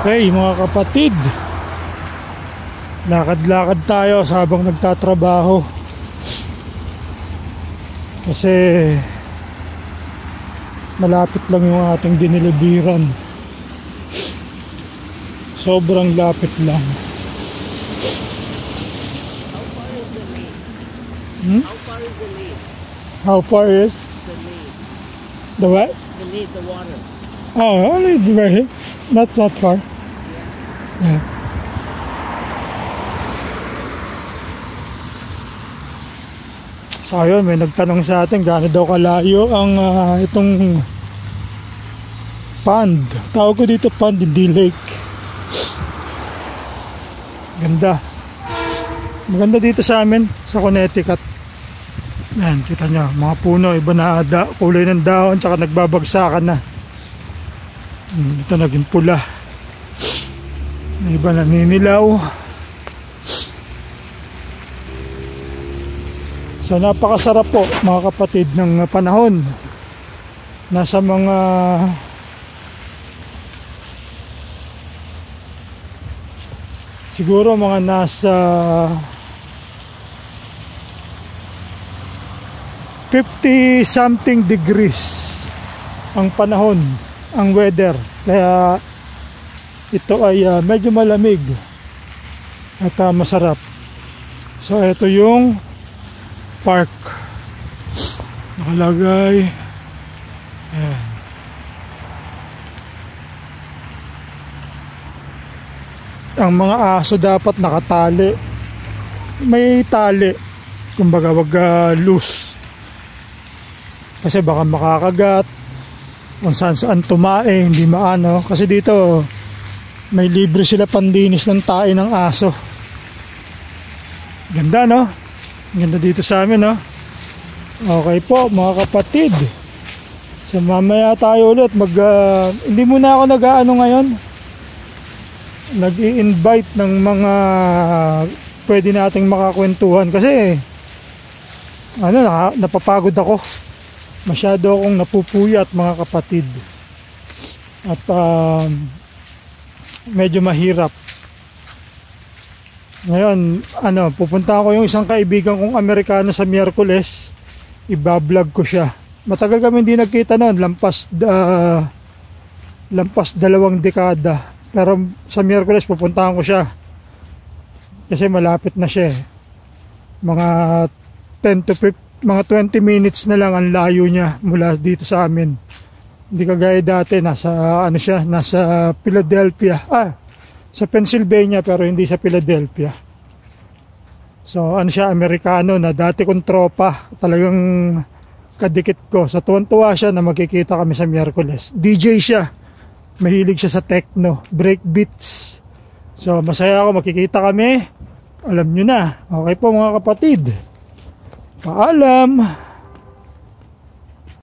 Okay mga kapatid, lakad-lakad tayo habang nagtatrabaho kasi malapit lang yung ating diniliberan. Sobrang lapit lang. How far is the lake? How far is The lake. the what? The lake, the water. Oh, only very, not that far. Yeah. So ayun, may nagtanong sa atin gaano daw kalayo ang itong pond. Tawag ko dito pond, hindi lake. Ganda. Maganda dito sa amin sa Connecticut. Yan, kita nyo, mga puno, iba na kulay ng dahon, tsaka nagbabagsakan na. Ito naging pula. Iba naninilaw. So napakasarap po mga kapatid ng panahon. Nasa mga siguro mga nasa 50 something degrees ang panahon, ang weather. Kaya ito ay medyo malamig at masarap. So ito yung park nakalagay. Ayan. Ang mga aso dapat nakatali, may tali, kumbaga wag loose kasi baka makakagat kung saan tumae, hindi maano. Kasi dito may libre sila pandinis ng tae ng aso. Ganda, no? Ganda dito sa amin, no? Okay po mga kapatid, so mamaya tayo ulit hindi muna ako nag-aano ngayon, nag-i-invite ng mga pwede nating makakwentuhan kasi napapagod ako. Masyado akong napupuyat mga kapatid. At medyo mahirap. Ngayon, pupunta ako yung isang kaibigan kong Amerikano sa Miyerkules. Iba-vlog ko siya. Matagal kami hindi nagkita noon, lampas 2 dekada. Pero sa Miyerkules pupuntahan ko siya. Kasi malapit na siya. Mga 10 to 15 mga 20 minutes na lang ang layo niya mula dito sa amin. Hindi kagaya dati nasa nasa Philadelphia. Sa Pennsylvania pero hindi sa Philadelphia. So siya, Amerikano na dati kong tropa, talagang kadikit ko. So tuwan-tuwa siya na magkikita kami sa Miyerkules. DJ siya. Mahilig siya sa techno, breakbeats. So masaya ako, makikita kami. Alam nyo na. Okay po mga kapatid. Paalam!